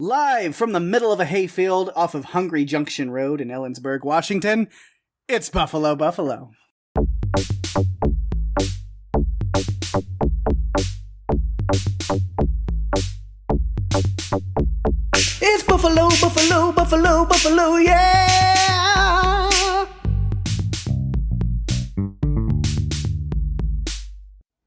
Live from the middle of a hayfield off of Hungry Junction Road in Ellensburg, Washington, it's Buffalo Buffalo. It's Buffalo, Buffalo, Buffalo, Buffalo, yeah!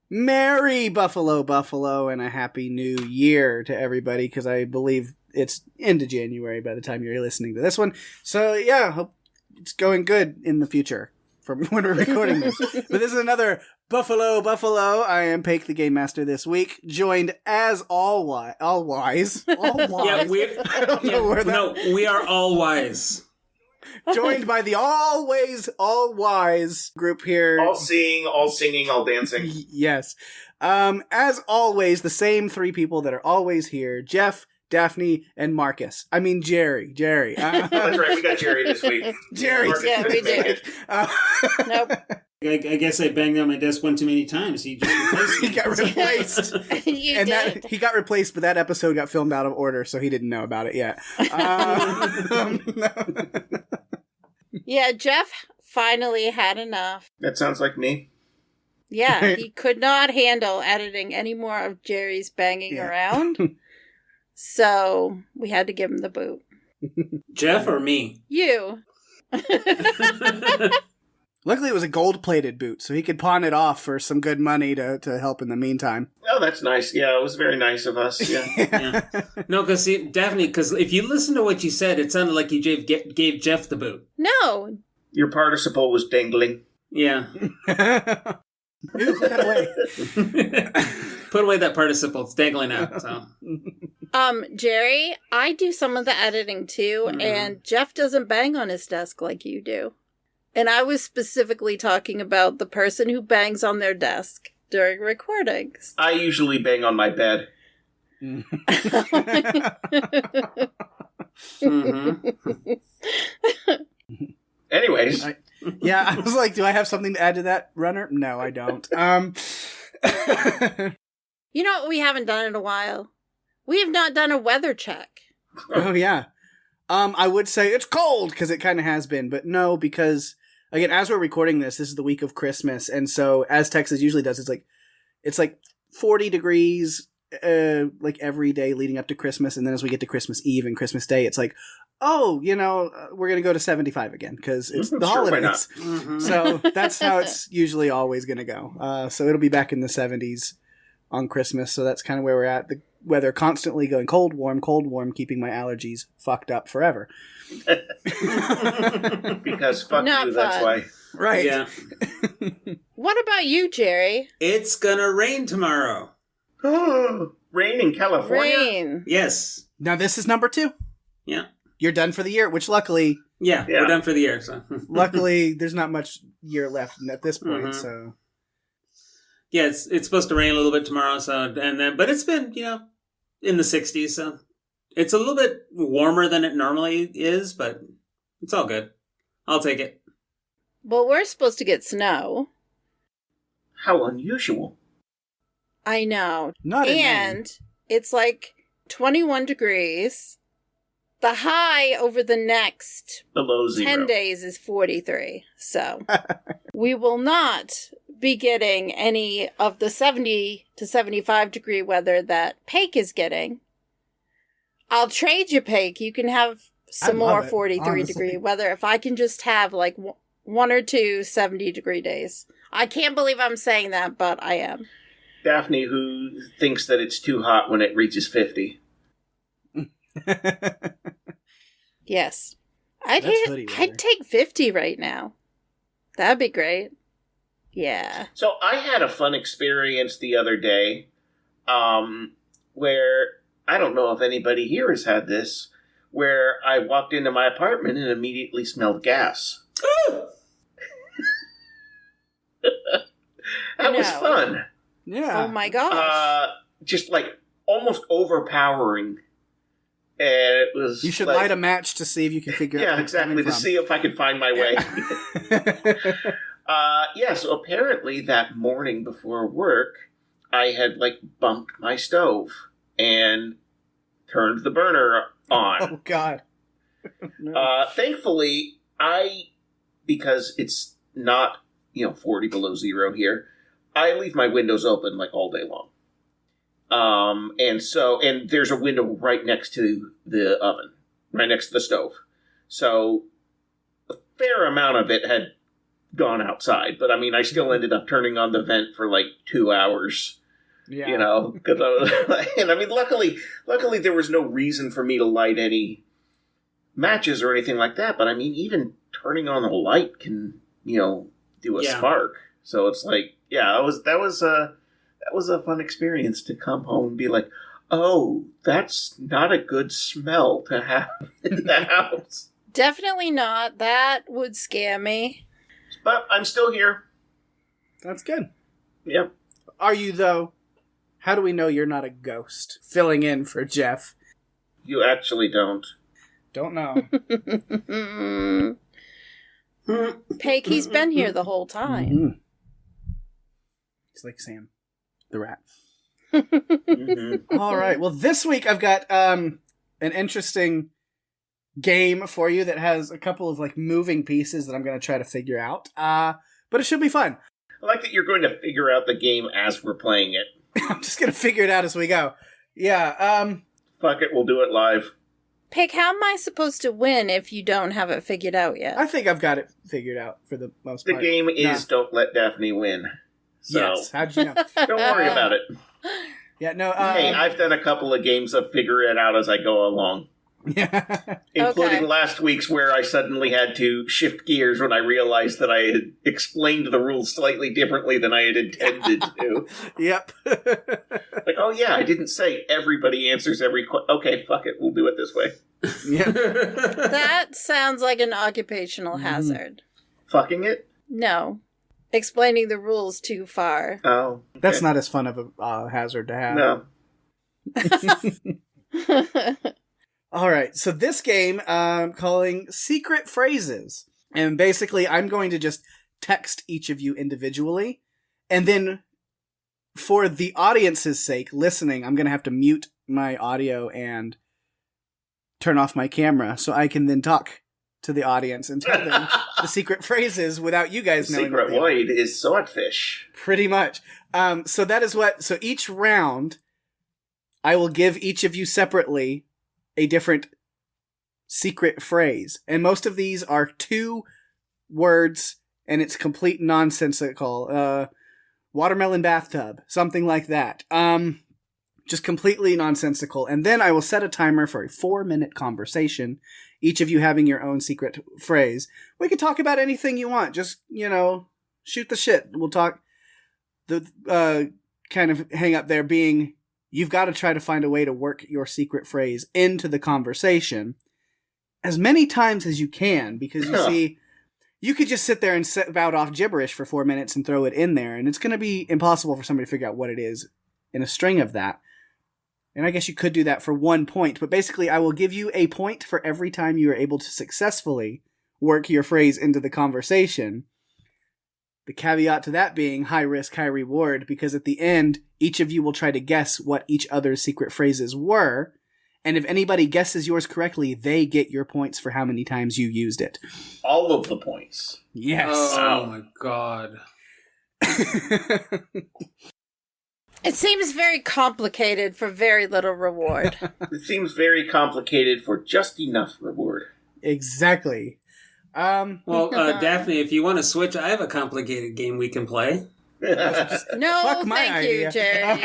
Merry Buffalo, Buffalo, and a Happy New Year to everybody, because I believe it's into January by the time you're listening to this one. So, yeah, hope it's going good in the future from when we're recording this. But this is another Buffalo, Buffalo. I am Pake, the Game Master, this week, joined as all wise. Yeah, we are all wise. Joined by the always all wise group here. All seeing, all singing, all dancing. Yes. As always, the same three people that are always here. Jeff, Daphne, and Marcus. I mean, Jerry. That's right, we got Jerry this week. Jerry. Yeah, we did. Nope. I guess I banged on my desk one too many times. He just replaced me. He got replaced. He got replaced, but that episode got filmed out of order, so he didn't know about it yet. Yeah, Jeff finally had enough. That sounds like me. Yeah, he could not handle editing any more of Jerry's banging around. So we had to give him the boot. Jeff or me? You. Luckily, it was a gold-plated boot, so he could pawn it off for some good money to help in the meantime. Oh, that's nice. Yeah, it was very nice of us. Yeah. No, because Daphne, because if you listen to what you said, it sounded like you gave Jeff the boot. No. Your participle was dangling. Yeah. Put that away. Put away that participle. It's dangling out. So. Jerry, I do some of the editing too, and Jeff doesn't bang on his desk like you do. And I was specifically talking about the person who bangs on their desk during recordings. I usually bang on my bed. Anyways. I was like, do I have something to add to that, Runner? No, I don't. You know what we haven't done in a while? We have not done a weather check. Oh, yeah. I would say it's cold, because it kind of has been, but no, because... Again, as we're recording this is the week of Christmas, and so as Texas usually does, it's like 40 degrees like every day leading up to Christmas, and then as we get to Christmas Eve and Christmas Day, it's like, we're gonna go to 75 again because it's the holidays. So that's how it's usually always gonna go. So it'll be back in the 70s on Christmas. So that's kind of where we're at. The weather constantly going cold, warm, keeping my allergies fucked up forever. Because fuck Not you, fun. that's why. Right. Yeah. What about you, Jerry? It's gonna rain tomorrow. Rain in California? Rain. Yes. Now this is number 2. Yeah. You're done for the year, which luckily... Yeah, we're done for the year. So. Luckily, there's not much year left at this point, so... Yeah, it's supposed to rain a little bit tomorrow, but it's been, in the 60s, so... It's a little bit warmer than it normally is, but it's all good. I'll take it. Well, we're supposed to get snow. How unusual. I know. Not in And it's like 21 degrees. The high over the next Below 0. 10 days is 43. So we will not be getting any of the 70 to 75 degree weather that Pake is getting. I'll trade you, Pake. You can have some more 43 degree weather if I can just have like 1 or 2 70 degree days. I can't believe I'm saying that, but I am. Daphne, who thinks that it's too hot when it reaches 50. Yes. I'd take 50 right now. That'd be great. Yeah. So I had a fun experience the other day where... I don't know if anybody here has had this, where I walked into my apartment and immediately smelled gas. That was fun. Yeah. Oh my gosh. Just like almost overpowering. And it was. You should light a match to see if you can figure out. Yeah, exactly. To see if I could find my way. So apparently that morning before work, I had bumped my stove. And turned the burner on. Oh, God. No. Thankfully, because it's not, 40 below zero here, I leave my windows open like all day long. And there's a window right next to the oven, right next to the stove. So a fair amount of it had gone outside, but I still ended up turning on the vent for like 2 hours. Yeah. Because luckily there was no reason for me to light any matches or anything like that. But even turning on a light can, do a spark. So it's like, that was a fun experience to come home and be like, oh, that's not a good smell to have in the house. Definitely not. That would scare me. But I'm still here. That's good. Yep. Are you, though? How do we know you're not a ghost? Filling in for Jeff. You actually don't. Don't know. Pake, he's been here the whole time. Mm-hmm. It's like Sam, the rat. Mm-hmm. All right. Well, this week I've got an interesting game for you that has a couple of moving pieces that I'm going to try to figure out. But it should be fun. I like that you're going to figure out the game as we're playing it. I'm just going to figure it out as we go. Yeah. Fuck it, we'll do it live. Pake, how am I supposed to win if you don't have it figured out yet? I think I've got it figured out for the most The part. game is Don't Let Daphne Win. So Yes. How'd you know? don't worry about it. Yeah. No. Hey, I've done a couple of games of figure it out as I go along. Yeah. Including Okay. last week's where I suddenly had to shift gears when I realized that I had explained the rules slightly differently than I had intended to. Yep. Like, oh yeah, I didn't say everybody answers every question. Okay, fuck it, we'll do it this way. Yeah. That sounds like an occupational hazard. Fucking it? No. Explaining the rules too far. Oh. Okay. That's not as fun of a hazard to have. No. All right, so this game I'm calling Secret Phrases. And basically, I'm going to just text each of you individually. And then, for the audience's sake, listening, I'm going to have to mute my audio and turn off my camera so I can then talk to the audience and tell them the secret phrases without you guys knowing. Secret word is swordfish. Pretty much. So that is what... So each round, I will give each of you separately a different secret phrase. And most of these are 2 words, and it's complete nonsensical. Watermelon bathtub, something like that. Just completely nonsensical. And then I will set a timer for a 4-minute conversation, each of you having your own secret phrase. We can talk about anything you want. Just, shoot the shit. We'll talk. The kind of hang up there being... You've got to try to find a way to work your secret phrase into the conversation as many times as you can, because you see, you could just sit there and spout off gibberish for 4 minutes and throw it in there, and it's going to be impossible for somebody to figure out what it is in a string of that. And I guess you could do that for 1 point, but basically I will give you a point for every time you are able to successfully work your phrase into the conversation. The caveat to that being high risk, high reward, because at the end, each of you will try to guess what each other's secret phrases were, and if anybody guesses yours correctly, they get your points for how many times you used it. All of the points. Yes. Oh my god. It seems very complicated for very little reward. It seems very complicated for just enough reward. Exactly. Well, Daphne, if you want to switch, I have a complicated game we can play. No, Fuck my thank idea. you, Jerry.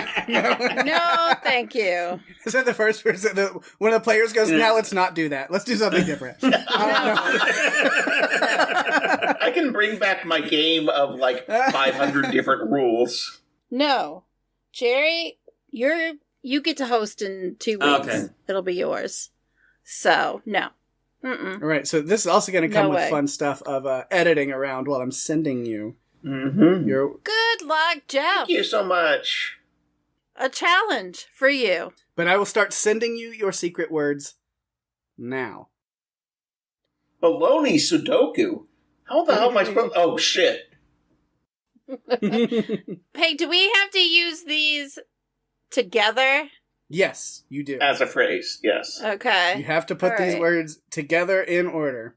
No, thank you. Is that the first person? One of the players goes, now let's not do that. Let's do something different. I can bring back my game of 500 different rules. No. Jerry, you get to host in 2 weeks. Okay. It'll be yours. So, no. Mm-mm. All right, so this is also going to come No with way. fun stuff of editing around while I'm sending you Mm-hmm. your... Good luck, Jeff. Thank you so much. A challenge for you. But I will start sending you your secret words now. Baloney Sudoku? How the hell am I supposed... Oh, shit. Hey, do we have to use these together? Yes, you do. As a phrase, yes. Okay. You have to put these Alright. words together in order.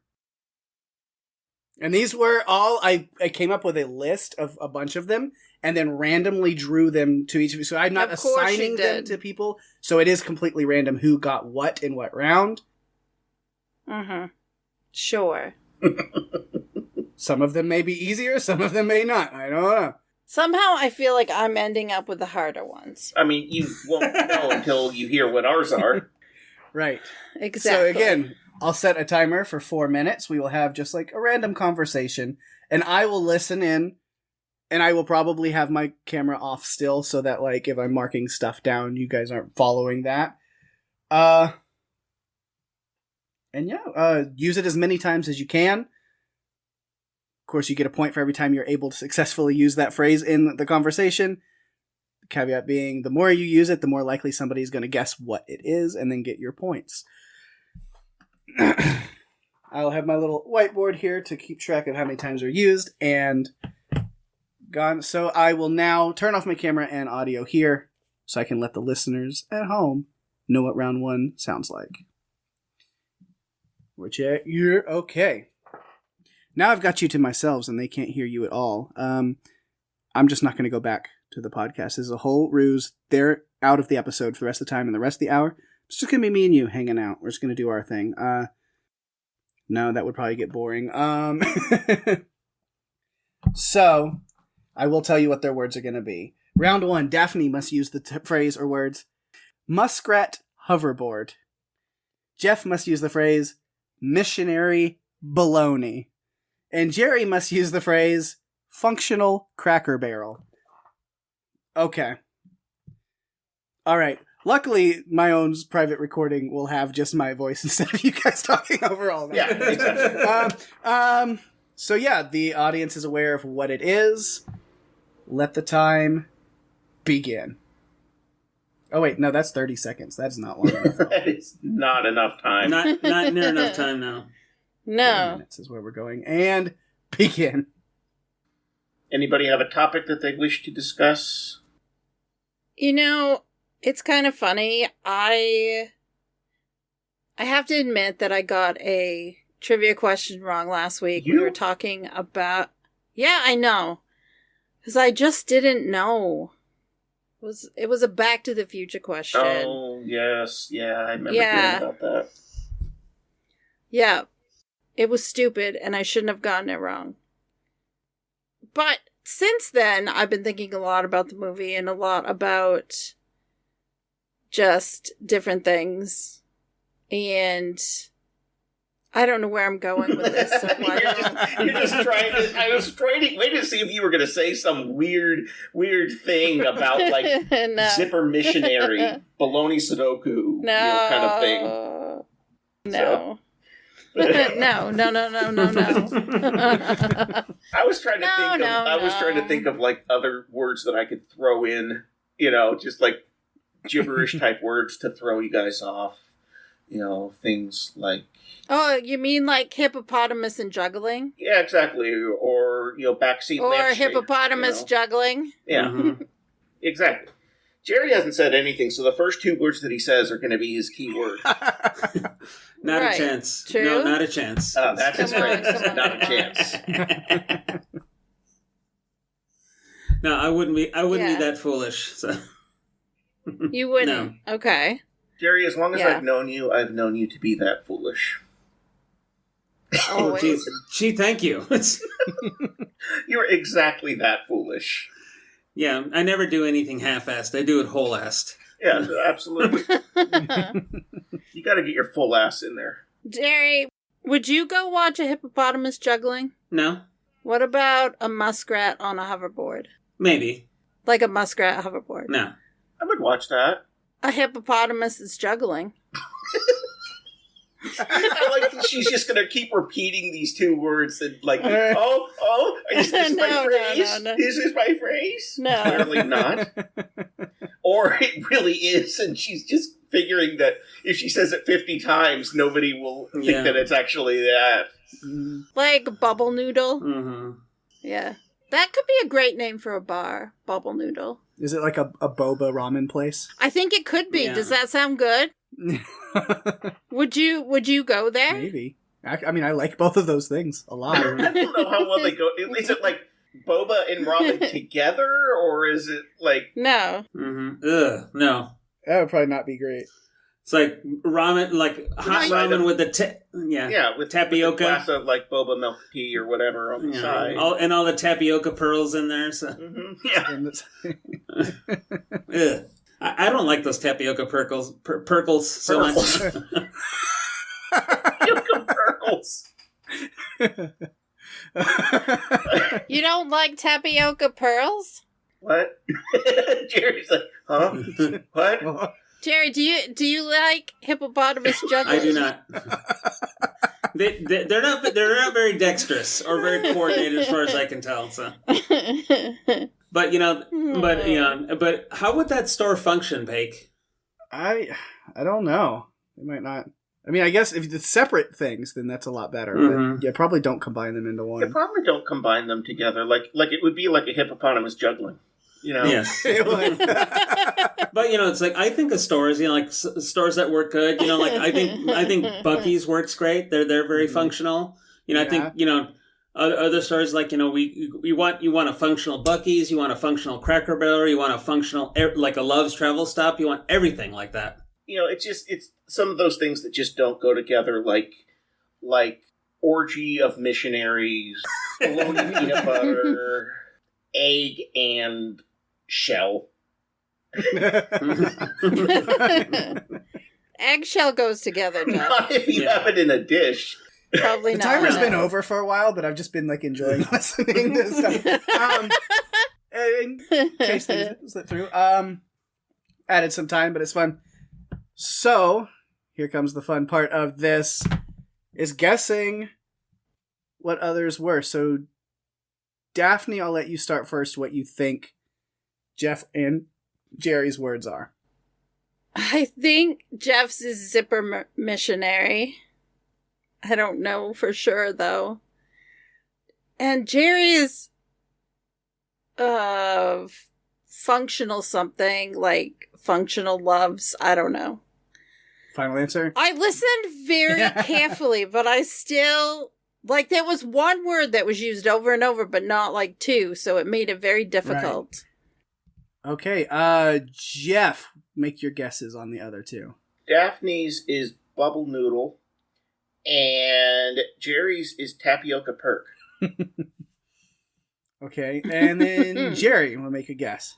And these were all, I came up with a list of a bunch of them and then randomly drew them to each of you. So I'm not Of course you assigning them did. to people. So it is completely random who got what in what round. Mm-hmm. Sure. Some of them may be easier, some of them may not. I don't know. Somehow I feel like I'm ending up with the harder ones. I mean, you won't know until you hear what ours are. Right. Exactly. So again, I'll set a timer for 4 minutes. We will have just like a random conversation, and I will listen in, and I will probably have my camera off still so that like if I'm marking stuff down, you guys aren't following that. And yeah, use it as many times as you can. Of course, you get a point for every time you're able to successfully use that phrase in the conversation. The caveat being, the more you use it, the more likely somebody's going to guess what it is and then get your points. I'll have my little whiteboard here to keep track of how many times are used and gone. So I will now turn off my camera and audio here so I can let the listeners at home know what round 1 sounds like. Which you're okay. Now I've got you to myself and they can't hear you at all. I'm just not going to go back to the podcast. This is a whole ruse. They're out of the episode for the rest of the time, and the rest of the hour, it's just going to be me and you hanging out. We're just going to do our thing. No, that would probably get boring. So, I will tell you what their words are going to be. Round 1, Daphne must use the phrase or words, muskrat hoverboard. Jeff must use the phrase, missionary baloney. And Jerry must use the phrase, functional cracker barrel. Okay. Alright. Luckily, my own private recording will have just my voice instead of you guys talking over all that. Yeah, exactly. So yeah, the audience is aware of what it is. Let the time begin. Oh wait, no, that's 30 seconds. That's not long enough. That is not enough time. Not near enough time now. 30 No. minutes is where we're going. And begin. Anybody have a topic that they wish to discuss? You know, it's kind of funny. I have to admit that I got a trivia question wrong last week. We You? were talking about... Yeah, I know. Because I just didn't know. It was a Back to the Future question. Oh, yes. Yeah, I remember Yeah. hearing about that. Yeah. It was stupid, and I shouldn't have gotten it wrong. But since then, I've been thinking a lot about the movie and a lot about just different things. And I don't know where I'm going with this. So why don't... You're just trying to... I was waiting to see if you were going to say some weird thing about, like, No. zipper missionary, baloney Sudoku, you know, kind of thing. No. No, no. I was trying to think of like other words that I could throw in, you know, just like gibberish type words to throw you guys off. You know, things like... Oh, you mean like hippopotamus and juggling? Yeah, exactly. Or, you know, backseat Or lampshade, hippopotamus you know. juggling? Yeah, Mhm. exactly. Jerry hasn't said anything, so the first 2 words that he says are going to be his key word. Not Right. a chance. True. No, not a chance. That's his Come on, phrase. come on, Not a come on. chance. No, I wouldn't be Yeah. that foolish. So. You wouldn't? Okay. Jerry, as long as Yeah. I've known you to be that foolish. Oh, Always. geez. Gee, thank you. You're exactly that foolish. Yeah, I never do anything half-assed. I do it whole-assed. Yeah, absolutely. You got to get your full ass in there. Jerry, would you go watch a hippopotamus juggling? No? What about a muskrat on a hoverboard? Maybe. Like a muskrat hoverboard. No. I would watch that. A hippopotamus is juggling. I like that she's just going to keep repeating these 2 words and like, is this my No, phrase? no. Is this my phrase? No. Clearly not. Or it really is, and she's just figuring that if she says it 50 times, nobody will think Yeah. that it's actually that. Like Bubble Noodle. Mm-hmm. Yeah. That could be a great name for a bar. Bubble Noodle. Is it like a boba ramen place? I think it could be. Yeah. Does that sound good? Would you go there? Maybe. I mean, I like both of those things a lot. I don't know how well they go. Is it like boba and ramen together, or is it like... No. Mm-hmm. Ugh, no. That would probably not be great. It's like ramen, like hot ramen with the with tapioca, with a glass of like boba milk tea or whatever on the side, all the tapioca pearls in there. So. Yeah, I don't like those tapioca perkles so much. Tapioca perkles. You don't like tapioca pearls? What? Jerry's like, huh? What? Jerry, do you like hippopotamus juggling? I do not. They're not very dexterous or very coordinated as far as I can tell. So, but how would that store function, Pake? I don't know. It might not. I mean, I guess if it's separate things, then that's a lot better. Mm-hmm. But yeah, probably don't combine them into one. You probably don't combine them together. Like it would be like a hippopotamus juggling. You know? Yes. But it's like I think of stores, like stores that work good. Like I think Buc-ee's works great. They're very functional. I think other stores like you want a functional Buc-ee's, you want a functional Cracker Barrel, you want a functional like a Love's Travel Stop. You want everything like that. It's some of those things that just don't go together. Like orgy of missionaries, bologna peanut butter, egg and shell. Eggshell goes together, Jeff. Not if you have it in a dish. Probably The not. timer's been over for a while, but I've just been enjoying listening to stuff. In case things slip through. Added some time, but it's fun. So, here comes the fun part of this, is guessing what others were. So, Daphne, I'll let you start first what you think Jeff and Jerry's words are. I think Jeff's is zipper missionary. I don't know for sure, though. And Jerry's functional something, like functional loves. I don't know. Final answer? I listened very carefully, but I still... there was one word that was used over and over, but not two, so it made it very difficult. Right. Okay, Jeff, make your guesses on the other two. Daphne's is bubble noodle, and Jerry's is tapioca perk. Okay, and then Jerry, want to make a guess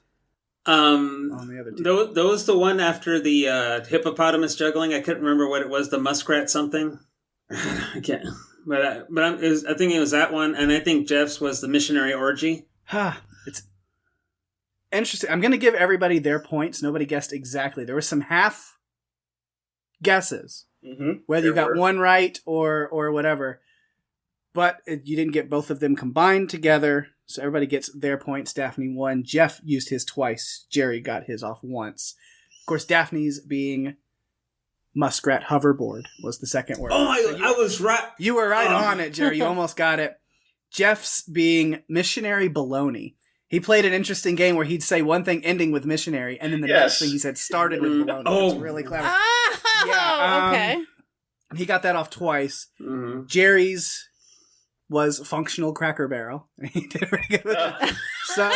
on the other two. Those the one after the hippopotamus juggling. I couldn't remember what it was. The muskrat something. I can't. But I think it was that one, and I think Jeff's was the missionary orgy. It's interesting. I'm going to give everybody their points. Nobody guessed exactly. There were some half guesses, whether you got one right or whatever. But you didn't get both of them combined together, so everybody gets their points. Daphne won. Jeff used his twice. Jerry got his off once. Of course, Daphne's being... muskrat hoverboard was the second word. Oh, I was right. You were right on it, Jerry. You almost got it. Jeff's being missionary baloney. He played an interesting game where he'd say one thing ending with missionary, and then the next thing he said started with baloney. Oh, it's really clever. Okay. He got that off twice. Mm-hmm. Jerry's was functional Cracker Barrel. He did pretty good with that. So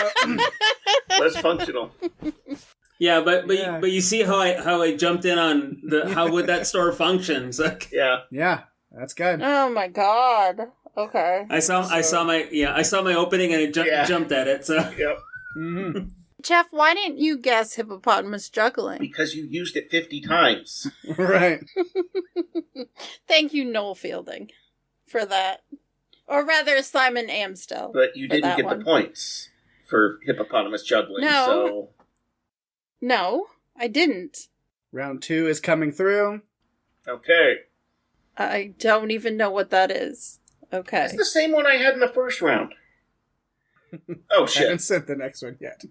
less functional. Yeah, but you see how I jumped in on how would that store function? Like, yeah, that's good. Oh my god. Okay. I saw my opening and it jumped at it. So Yep. Mm-hmm. Jeff, why didn't you guess hippopotamus juggling? Because you used it 50 times. Right. Thank you, Noel Fielding, for that. Or rather, Simon Amstel. But you didn't get the points for hippopotamus juggling. No. So. No, I didn't. Round 2 is coming through. Okay. I don't even know what that is. Okay. It's the same one I had in the first round. Oh, I shit. haven't sent the next one yet.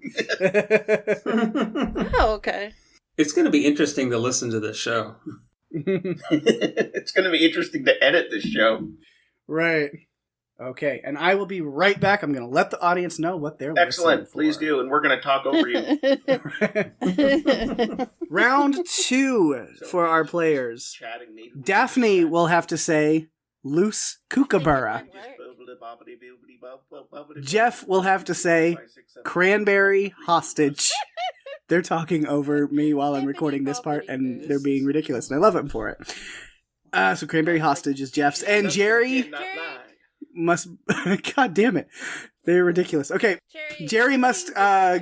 Oh, okay. it's going to be interesting to listen to this show. It's going to be interesting to edit this show. Right. Okay, and I will be right back. I'm going to let the audience know what they're listening Excellent. for. Please do, and we're going to talk over you. Round 2 for our players. Chatting, maybe. Daphne will have to say loose kookaburra. Jeff will have to say cranberry hostage. They're talking over me while I'm recording this part, and they're being ridiculous, and I love them for it. So cranberry hostage is Jeff's, and Jerry must... God damn it. They're ridiculous. Okay, Jerry must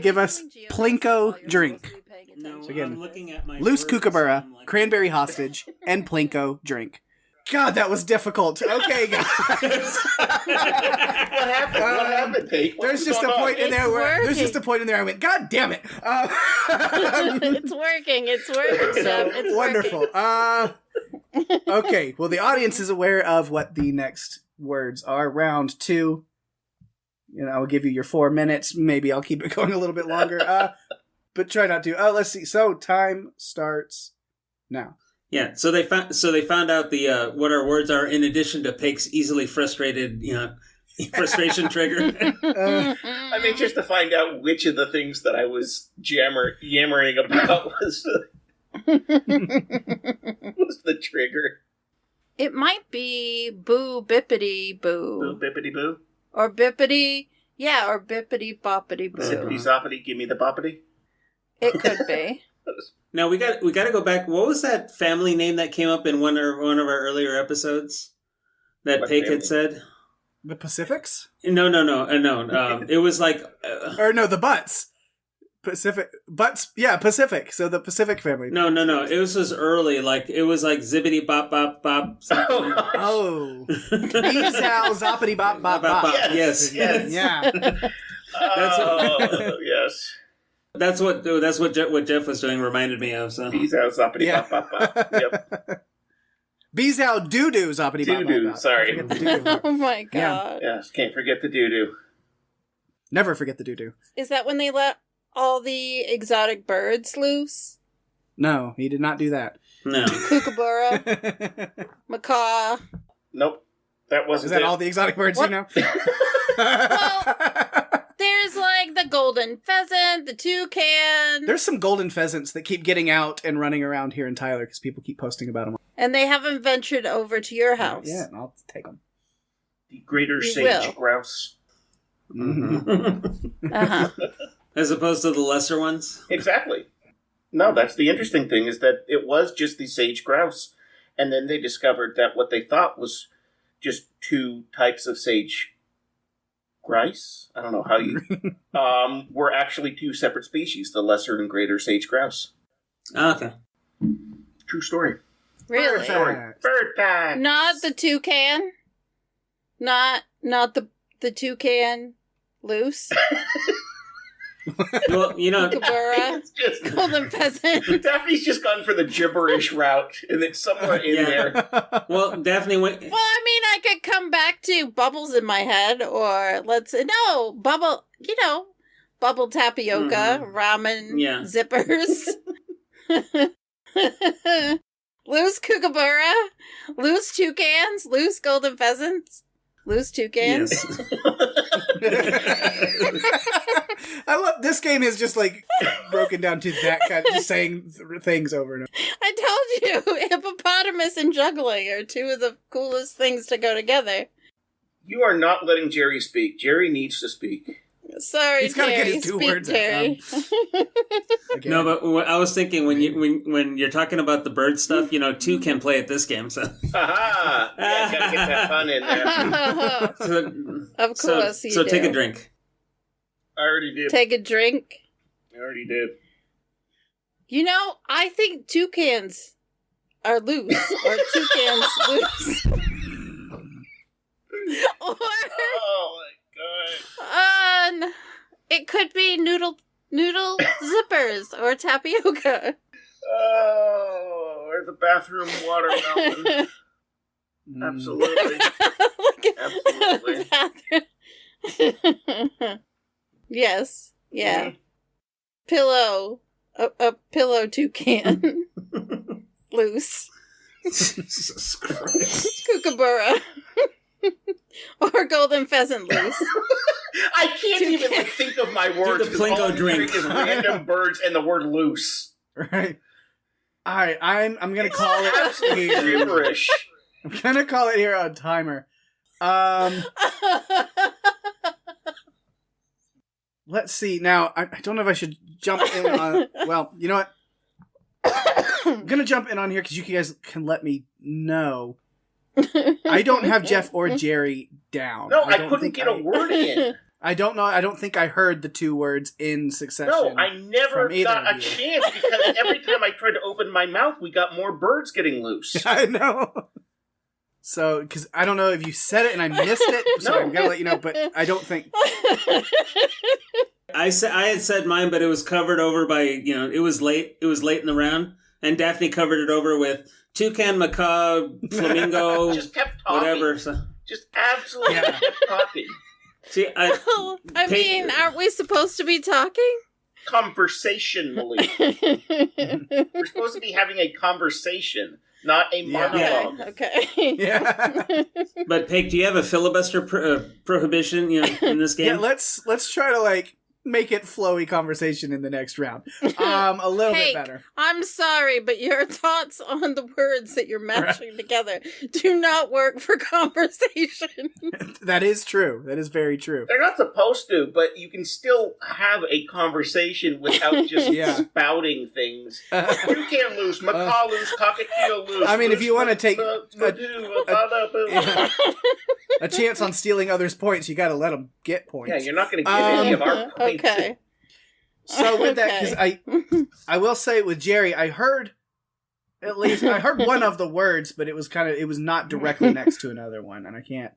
give us Plinko drink. No, So again, I'm looking at my loose words, kookaburra, I'm like- cranberry hostage, and Plinko drink. God, that was difficult. Okay, guys. What happened? What happened, Pake? There's just a point in there where there's just a point in there I went, God damn it. It's working. It's working. So It's wonderful. Working. Okay. Well, the audience is aware of what the next words are. Round 2. You know, I'll give you your 4 minutes. Maybe I'll keep it going a little bit longer. But try not to. Let's see. So time starts now. Yeah, so they found out the what our words are in addition to Pake's easily frustrated, frustration trigger. I'm anxious to find out which of the things that I was yammering about was the trigger. It might be boo bippity boo. Boo bippity boo. Or bippity, yeah, or bippity boppity boo. Zippity zoppity, give me the boppity. It could be. Now we got to go back. What was that family name that came up in one of our earlier episodes that What Pake family? had said? The Pacifics? No. It was like Or no, the Butts. Pacific. Butts. Yeah, Pacific. So the Pacific family. no. It was just early. Like it was like zippity bop bop bop. Oh. Beezow, zoppity bop bop bop. Yes. Yeah. Yes. That's what Jeff was doing reminded me of. So He's out zoppity Yeah. bop bop bop. Yep. Beezow doo-doo, zoppity bop bop Doo-doo, bop. sorry. Forget the doo-doo. Oh my god. Yes, can't forget the doo-doo. Never forget the doo-doo. Is that when they let all the exotic birds loose? No, he did not do that. no. Kookaburra, macaw. Nope. That wasn't Is that it. all the exotic birds What? you know? There's like the golden pheasant, the toucan. There's some golden pheasants that keep getting out and running around here in Tyler because people keep posting about them. And they haven't ventured over to your house. Yeah, I'll take them. The greater You sage will. grouse. Mm-hmm. Uh-huh. As opposed to the lesser ones. Exactly. No, that's the interesting thing, is that it was just the sage grouse. And then they discovered that what they thought was just 2 types of sage grouse. I don't know how you... were actually 2 separate species, the lesser and greater sage grouse. Okay. True story. Really? Fact. Bird fact. Not the toucan? Not the toucan loose? Well, Kookaburra? It's just... Golden pheasant? Daphne's just gone for the gibberish route, and it's somewhere in Yeah. there. well, Daphne went. Well, I mean, I could come back to bubbles in my head, or bubble tapioca, ramen, Yeah. zippers. Loose kookaburra, loose toucans, loose golden pheasants, loose toucans. Yes. I love this game is just like broken down to that kind of just saying things over and over. I told you, hippopotamus and juggling are 2 of the coolest things to go together. You are not letting Jerry speak. Jerry needs to speak. Sorry, He's gotta Jerry. get his 2 Speak, words out. Jerry. Again. No, but I was thinking when you're talking about the bird stuff, 2 can play at this game. So, Aha! Yeah, gotta get that pun in there. Of course you so do. take a drink. I already did. Take a drink. I already did. I think toucans are loose, or toucans loose. Or Oh my god. it could be noodle zippers or tapioca. Oh, or the bathroom watermelon. Absolutely. Look at Absolutely. Yes. Yeah. Mhm. Pillow. A pillow toucan. Loose. Jesus Christ. Kookaburra. Or golden phaseant loose. I can't even think of my words. the Plinko all I drink. think is random birds and the word loose. Right. All right, I'm gonna call it Absolute here. gibberish. I'm gonna call it here on timer. Let's see. Now, I don't know if I should jump in on... Well, you know what? I'm going to jump in on here because you guys can let me know. I don't have Jeff or Jerry down. No, I couldn't get a word in. I don't know. I don't think I heard the two words in succession. No, I never from either got of a you. chance because every time I tried to open my mouth, we got more birds getting loose. I know. So, because I don't know if you said it and I missed it, so No. I'm going to let you know, but I don't think... I had said mine, but it was covered over by, it was late in the round, and Daphne covered it over with toucan, macaw, flamingo, Just kept talking. whatever. So. Just absolutely kept talking. See, I mean, aren't we supposed to be talking? Conversationally. We're supposed to be having a conversation, not a monologue. Okay. Yeah. But Pake, do you have a filibuster prohibition, in this game? Yeah, let's try to, make it flowy conversation in the next round. A little bit Pake, better. I'm sorry, but your thoughts on the words that you're matching together do not work for conversation. That is true. That is very true. They're not supposed to, but you can still have a conversation without just spouting things. Toucan loose, macaw loose, cockatiel loose. I mean, if you want to take a a chance on stealing others' points, you got to let them get points. Yeah, you're not going to give any of our points. Okay. So with that, because I will say with Jerry, I heard one of the words, but it was not directly next to another one, and I can't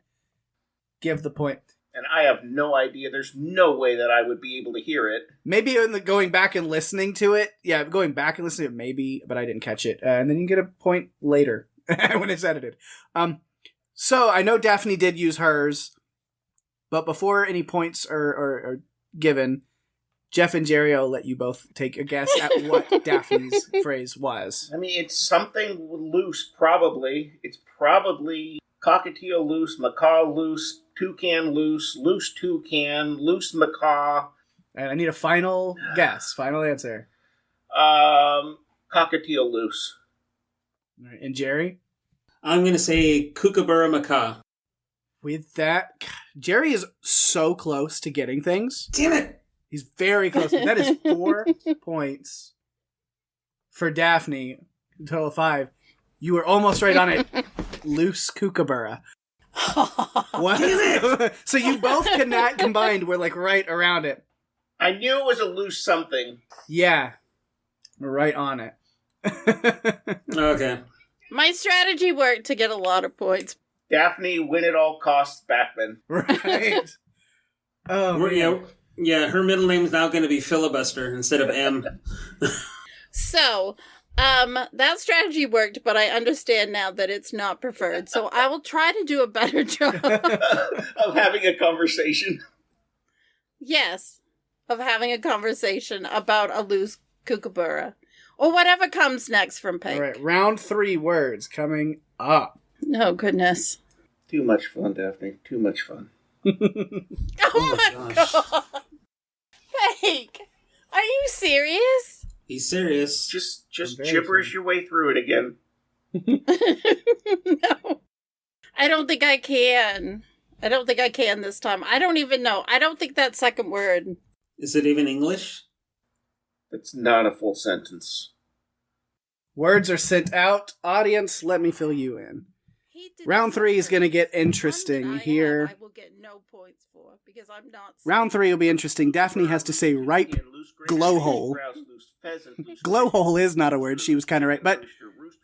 give the point. And I have no idea. There's no way that I would be able to hear it. Maybe in the going back and listening to it. Yeah, going back and listening to it, maybe, but I didn't catch it. And then you can get a point later when it's edited. So I know Daphne did use hers, but before any points are given, Jeff and Jerry, I'll let you both take a guess at what Daphne's phrase was. I mean, it's something loose, probably. It's probably cockatiel loose, macaw loose, toucan loose, loose toucan, loose macaw. And I need a final guess, final answer. Cockatiel loose. All right, and Jerry? I'm going to say kookaburra macaw. With that, Jerry is so close to getting things. Damn it! He's very close. That is 4 points for Daphne. A total of 5. You were almost right on it. Loose kookaburra. What? Damn it! So you both combined were right around it. I knew it was a loose something. Yeah. We're right on it. Okay. My strategy worked to get a lot of points. Daphne, win at all costs, Backman. Right. Oh, man. Yeah, her middle name's now going to be Filibuster instead of M. So, that strategy worked, but I understand now that it's not preferred. So I will try to do a better job. Of having a conversation. Yes, of having a conversation about a loose kookaburra. Or whatever comes next from Pake. All right, round 3 words coming up. Oh, goodness. Too much fun, Daphne. Too much fun. Oh my god! Pake! Are you serious? He's serious. Just very gibberish serious. your way through it again. No. I don't think I can. I don't think I can this time. I don't even know. I don't think that second word. Is it even English? That's not a full sentence. Words are sent out. Audience, let me fill you in. Round 3 is going to get interesting here. I will get no points for because I'm not. Round 3 will be interesting. Daphne has to say ripe glowhole. Glowhole is not a word. She was kind of right. But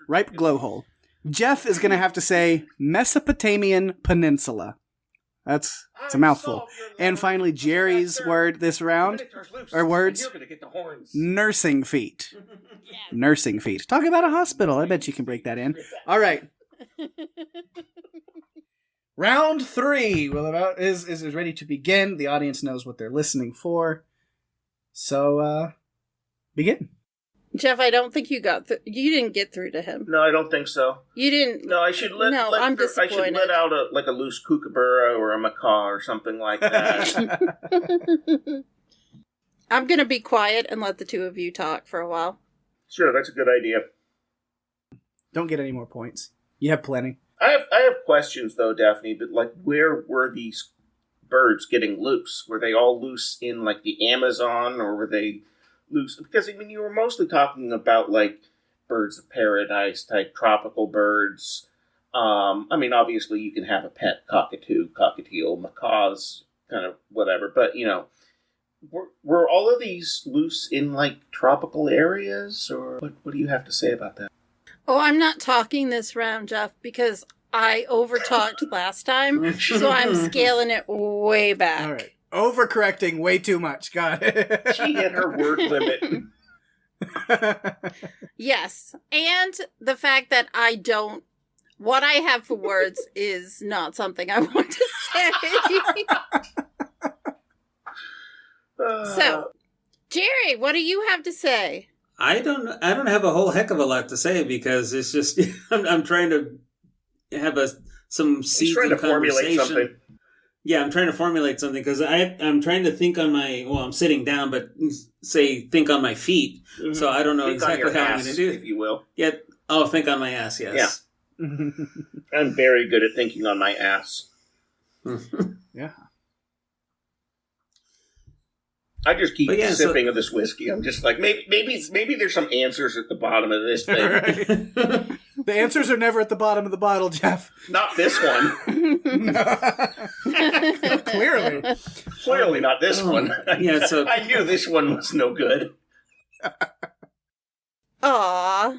ripe glowhole. Jeff is going to have to say Mesopotamian Peninsula. It's a mouthful. And finally, Jerry's word this round, or words, nursing feet. Nursing feet. Talk about a hospital. I bet you can break that in. All right. Round 3 is ready to begin. The audience knows what they're listening for. So, begin. Jeff, I don't think you got you didn't get through to him. No, I don't think so. You didn't. No, I should let. No, let I'm I should disappointed. let out a loose kookaburra or a macaw or something like that. I'm gonna be quiet and let the two of you talk for a while. Sure, that's a good idea. Don't get any more points. You have plenty. I have questions though, Daphne. But like, where were these birds getting loose? Were they all loose in like the Amazon, or were they loose? Because I mean, you were mostly talking about like birds of paradise type tropical birds. I mean, obviously you can have a pet cockatoo, cockatiel, macaws, kind of whatever. But you know, were all of these loose in like tropical areas, or what do you have to say about that? Oh, I'm not talking this round, Jeff, because I overtalked last time, so I'm scaling it way back. All right. Overcorrecting way too much. Got it. She hit her word limit. Yes, and the fact that what I have for words is not something I want to say. So, Jerry, what do you have to say? I don't have a whole heck of a lot to say because it's just I'm trying to have some seeds of formulate something. Yeah, I'm trying to formulate something because I'm trying to think on I'm sitting down, but think on my feet. Mm-hmm. So I don't know exactly how I'm going to do it. If you will. Yeah. Oh, think on my ass, yes. Yeah. I'm very good at thinking on my ass. Yeah. I just keep sipping of this whiskey. I'm just like, maybe there's some answers at the bottom of this thing. Right. The answers are never at the bottom of the bottle, Jeff. Not this one. Clearly. Clearly not this one. Yeah, so I knew this one was no good. Aw.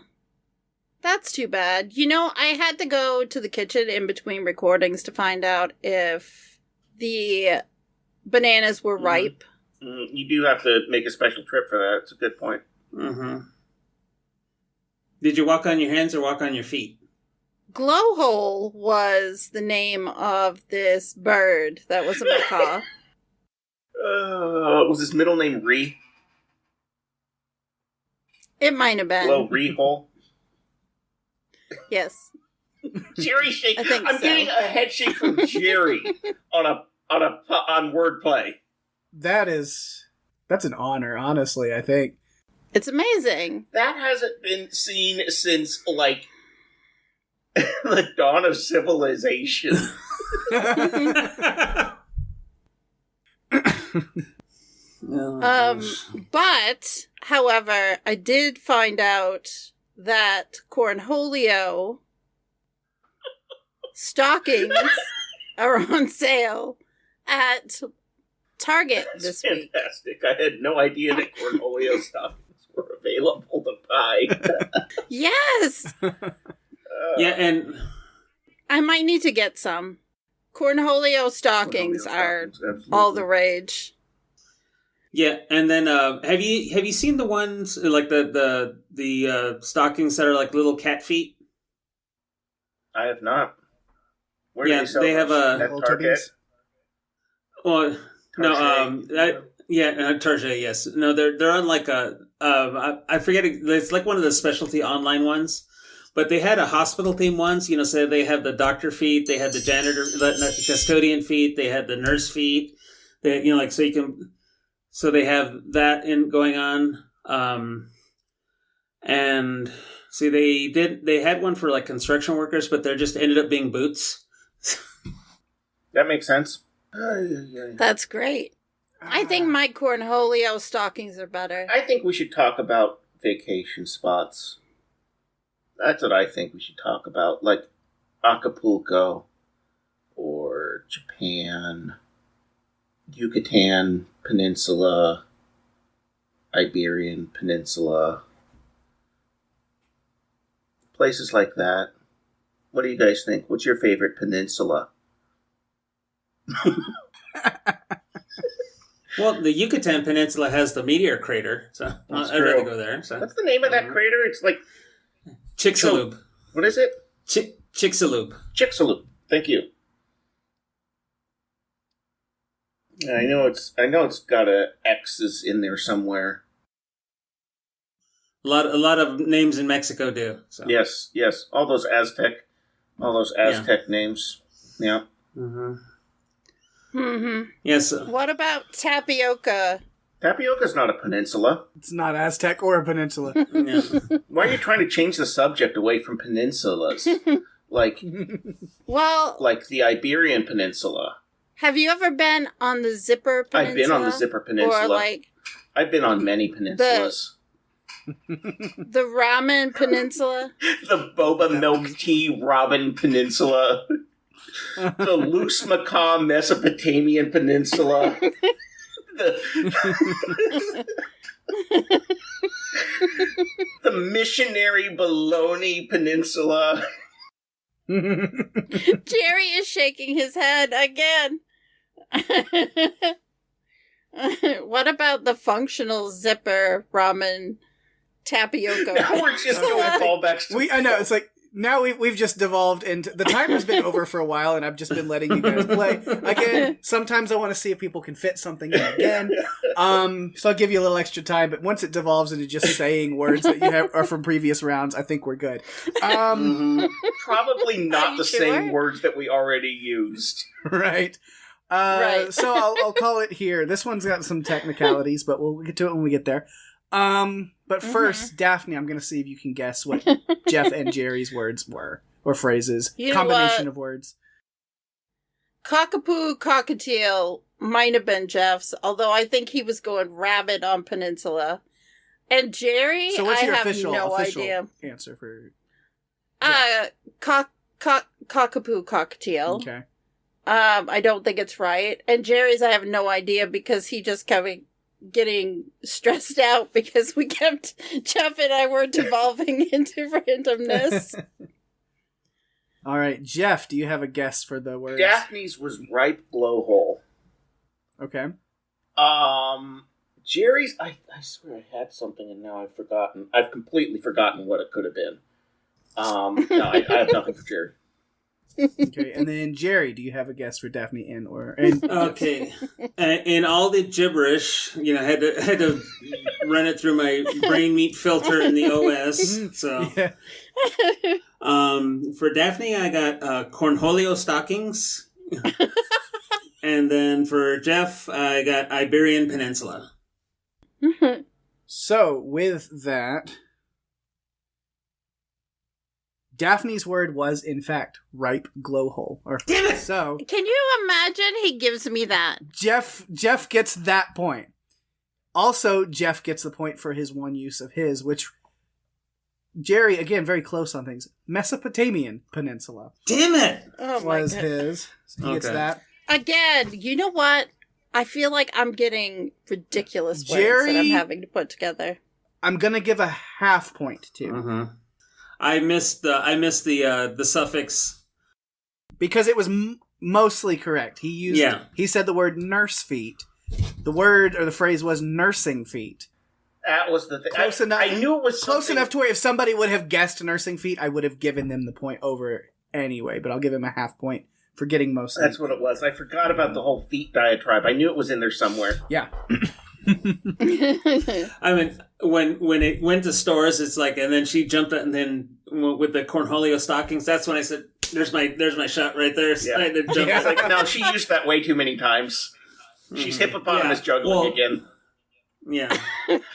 That's too bad. You know, I had to go to the kitchen in between recordings to find out if the bananas were ripe. You do have to make a special trip for that. It's a good point. Mm-hmm. Did you walk on your hands or walk on your feet? Glowhole was the name of this bird that was a macaw. Was his middle name Ree? It might have been. Glowhole? Yes. Jerry shake. I'm so. getting a head shake from Jerry on wordplay. That's an honor, honestly, I think. It's amazing. That hasn't been seen since, like, the dawn of civilization. But, however, I did find out that cornholio stockings are on sale at Target this week. Fantastic. I had no idea that cornholio stockings were available to buy. Yes! Yeah, and I might need to get some. Cornholio stockings are all the rage. Yeah, and then have you seen the ones like the stockings that are like little cat feet? I have not. Where do they have a Target? Well, no, Target. Yes, no, they're on like I forget. It's like one of the specialty online ones, but they had a hospital theme ones. You know, so they have the doctor feet, they had the janitor, the custodian feet, they had the nurse feet. They, you know, like so you can. So they have that going on, and see they had one for like construction workers, but they just ended up being boots. That makes sense. That's great. I think my cornholio stockings are better. I think we should talk about vacation spots. That's what I think we should talk about, like Acapulco or Japan, Yucatan Peninsula, Iberian Peninsula, places like that. What do you guys think? What's your favorite peninsula? Well, the Yucatan Peninsula has the meteor crater, so I'd rather go there. So. What's the name of that crater? It's like Chicxulub. What is it? Chicxulub. Chicxulub. Thank you. I know it's got a X's in there somewhere. A lot of names in Mexico do. So. Yes. All those Aztec names. Yeah. Mm-hmm. Mm-hmm. Yes. What about tapioca? Tapioca's not a peninsula. It's not Aztec or a peninsula. Yeah. Why are you trying to change the subject away from peninsulas? Well, like the Iberian Peninsula. have you ever been on the Zipper Peninsula? I've been on the Zipper Peninsula. Or like I've been on many peninsulas. the Ramen Peninsula? The Boba Milk Tea Robin Peninsula. The Loose Macaw Mesopotamian Peninsula. The Missionary Baloney Peninsula. Jerry is shaking his head again. What about the functional zipper ramen tapioca? Now we're just doing callbacks to... I know, it's like, now we've just devolved into... The timer's been over for a while, and I've just been letting you guys play. Again, sometimes I want to see if people can fit something in again. So I'll give you a little extra time, but once it devolves into just saying words that you have are from previous rounds, I think we're good. Probably not the sure? same words that we already used. Right. Right. So I'll call it here. This one's got some technicalities, but we'll get to it when we get there. But first, Daphne, I'm going to see if you can guess what Jeff and Jerry's words were, or phrases. You know Combination what? of words. Cockapoo, cockatiel might have been Jeff's, although I think he was going rabbit on peninsula. And Jerry, So what's I your have official no idea. answer for... Cockapoo, cockatiel. Okay. I don't think it's right. And Jerry's, I have no idea because he just kept getting stressed out because Jeff and I were devolving into randomness. All right, Jeff, do you have a guess for the words? Daphne's was ripe blowhole. Okay. Jerry's, I swear I had something and now I've forgotten. I've completely forgotten what it could have been. No, I have nothing for Jerry. Okay, and then Jerry, do you have a guess for Daphne and Okay. In all the gibberish, had to run it through my brain meat filter in the OS. So, yeah. For Daphne, I got cornholio stockings, and then for Jeff, I got Iberian Peninsula. So with that, Daphne's word was, in fact, ripe glowhole. Damn it! So Can you imagine he gives me that? Jeff gets that point. Also, Jeff gets the point for his one use of his, which Jerry, again, very close on things. Mesopotamian Peninsula. Damn it! Oh my was God. his. So he gets Okay. that. Again, you know what? I feel like I'm getting ridiculous words Jerry- that I'm having to put together. I'm gonna give a half point to. Uh-huh. I missed the suffix. Because it was mostly correct. He said the word nurse feet. The word or the phrase was nursing feet. That was the thing. Close enough. I knew it was Close something- enough to where if somebody would have guessed nursing feet, I would have given them the point over anyway. But I'll give him a half point for getting most of That's what it was. I forgot about the whole feet diatribe. I knew it was in there somewhere. Yeah. I mean, when it went to stores, it's like, and then she jumped and then with the cornholio stockings. That's when I said, "There's my shot right there." So Yeah. I had to jump. I was like, no, she used that way too many times. She's hippopotamus Yeah. juggling Well- again. Yeah.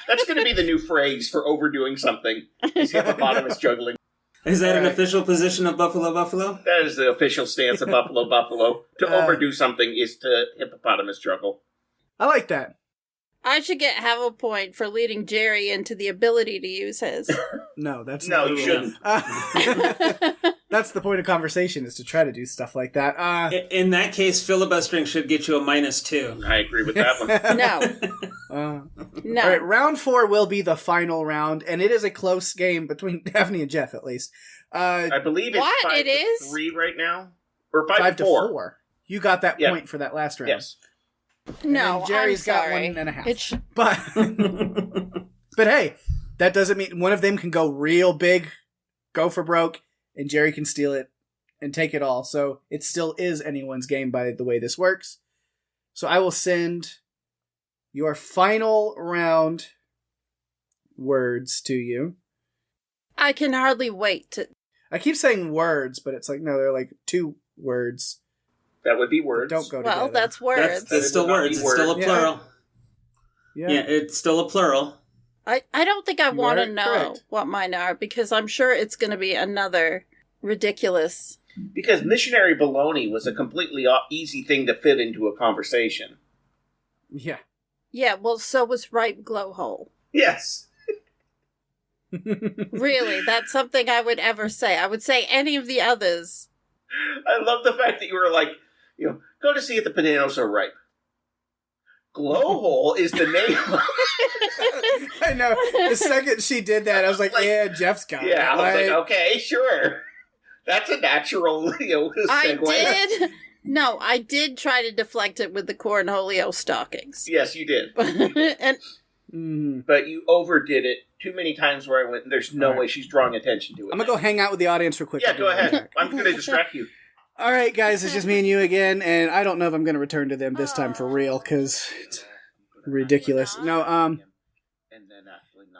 That's going to be the new phrase for overdoing something. Is hippopotamus juggling. Is that an Alright. official position of Buffalo? That is the official stance of Buffalo. To overdo something is to hippopotamus juggle. I like that. I should have a point for leading Jerry into the ability to use his. No, that's No, not you the shouldn't. rule. That's the point of conversation, is to try to do stuff like that. In that case, filibustering should get you a -2. I agree with that one. No. No. All right, round 4 will be the final round, and it is a close game between Daphne and Jeff, at least. I believe it's What? 5 It is? to 3 right now. Or 5 to to 4. 4. You got that Yeah. point for that last round. Yes. No, And Jerry's I'm got sorry. 1.5. But hey, that doesn't mean one of them can go real big, go for broke, and Jerry can steal it and take it all. So it still is anyone's game by the way this works. So I will send your final round words to you. I can hardly wait to... I keep saying words, but it's like, no, they're like 2 words. That would be words. Don't go together. Well, that's words. That's still words. It's still a plural. Yeah, it's still a plural. I don't think I want to are know correct. what mine are, because I'm sure it's going to be another ridiculous... Because missionary baloney was a completely easy thing to fit into a conversation. Yeah. Yeah, well, so was ripe glowhole. Yes. Really, that's something I would ever say. I would say any of the others. I love the fact that you were like, go to see if the potatoes are ripe. Glowhole is the name. I know. The second she did that, I was like, yeah, Jeff's got it. Yeah, I was like, okay, sure. That's a natural, segue. I did try to deflect it with the cornholio stockings. Yes, you did. And But you overdid it too many times where I went, there's no way she's drawing attention to it. I'm going to go hang out with the audience real quick. Yeah, go ahead. I'm going to distract you. All right, guys, it's just me and you again, and I don't know if I'm going to return to them this time for real, because it's ridiculous. No,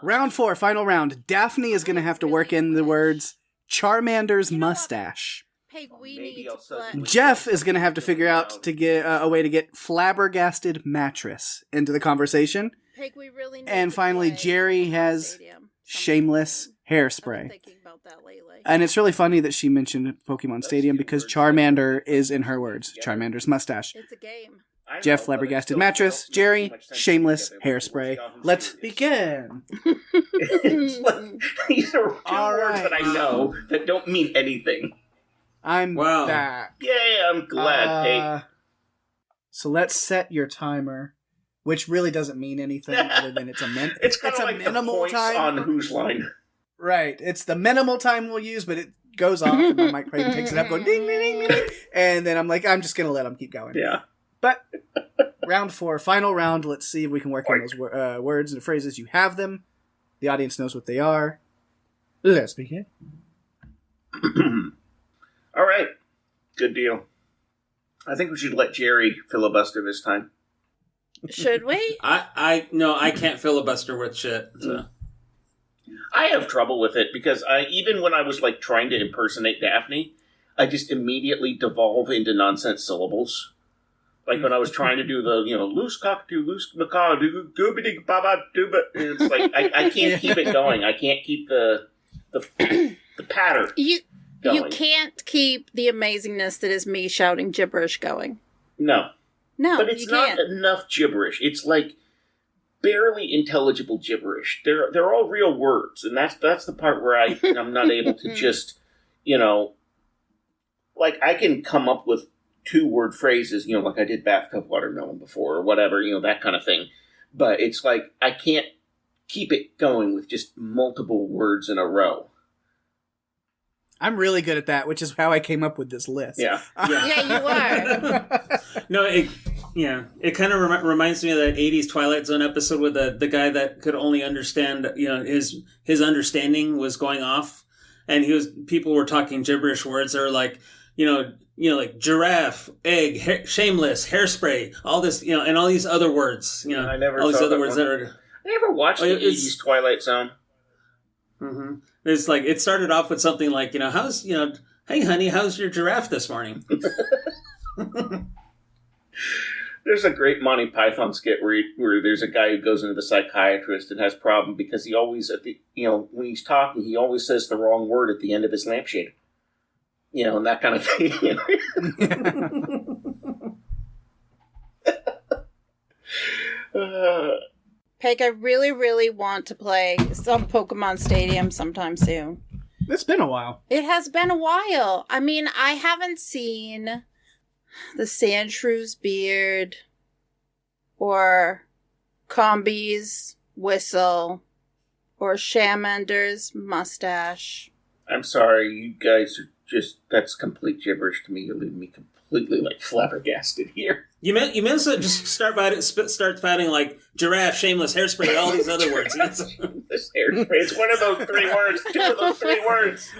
round 4, final round. Daphne is going to have to work in the words Charmander's mustache. Peg, we need to play. Jeff is going to have to figure out to get a way to get flabbergasted mattress into the conversation. Peg, we really need And to finally, play Jerry has Stadium. shameless I've been hairspray. thinking about that lately. And it's really funny that she mentioned Pokemon Stadium because Charmander is in her words. Charmander's mustache. It's a game. Jeff, flabbergasted mattress. Jerry, shameless hairspray. Let's begin. It's like, these are 2 All words right. that I know that don't mean anything. I'm back. Yay, I'm glad, Kate. So let's set your timer, which really doesn't mean anything other than it's a It's kind of a like the minimal points time. on Whose Line. Right. It's the minimal time we'll use, but it goes off and my mic probably picks it up going ding, ding, ding, ding. And then I'm like, I'm just going to let them keep going. Yeah. But round 4, final round. Let's see if we can work in those words and phrases. You have them. The audience knows what they are. Let's begin. All right. Good deal. I think we should let Jerry filibuster this time. Should we? I can't filibuster with shit. So. I have trouble with it because even when I was like trying to impersonate Daphne, I just immediately devolve into nonsense syllables. Like when I was trying to do the, loose cockatoo, loose macaw, goobity baba dooba. It's like I can't keep it going. I can't keep the pattern. You going. can't keep the amazingness that is me shouting gibberish going. No. No, But it's you not can't. enough gibberish. It's like barely intelligible gibberish. They're all real words, and that's the part where I'm not able to just, like I can come up with 2-word phrases, like I did bathtub watermelon before or whatever, that kind of thing. But it's like I can't keep it going with just multiple words in a row. I'm really good at that, which is how I came up with this list. Yeah. Yeah, you are. No, it kind of reminds me of that 80s Twilight Zone episode with the guy that could only understand, his understanding was going off, and people were talking gibberish words that were like, like giraffe, egg, shameless, hairspray, all this, and all these other words, I never all these saw other that words one. that are. I never watched the 80s Twilight Zone. Mm-hmm. It's like it started off with something like, how's hey honey, how's your giraffe this morning? There's a great Monty Python skit where there's a guy who goes into the psychiatrist and has a problem because he always when he's talking he always says the wrong word at the end of his lampshade. And that kind of thing. Peg, I really, really want to play some Pokemon Stadium sometime soon. It's been a while. It has been a while. I mean, I haven't seen the Sandshrews beard or Combi's whistle or Charmander's mustache. I'm sorry, you guys are that's complete gibberish to me. You're leaving me completely flabbergasted here. You meant to just start spouting like giraffe, shameless, hairspray, all these other words. This hairspray, it's one of those 3 words, 2 of those 3 words.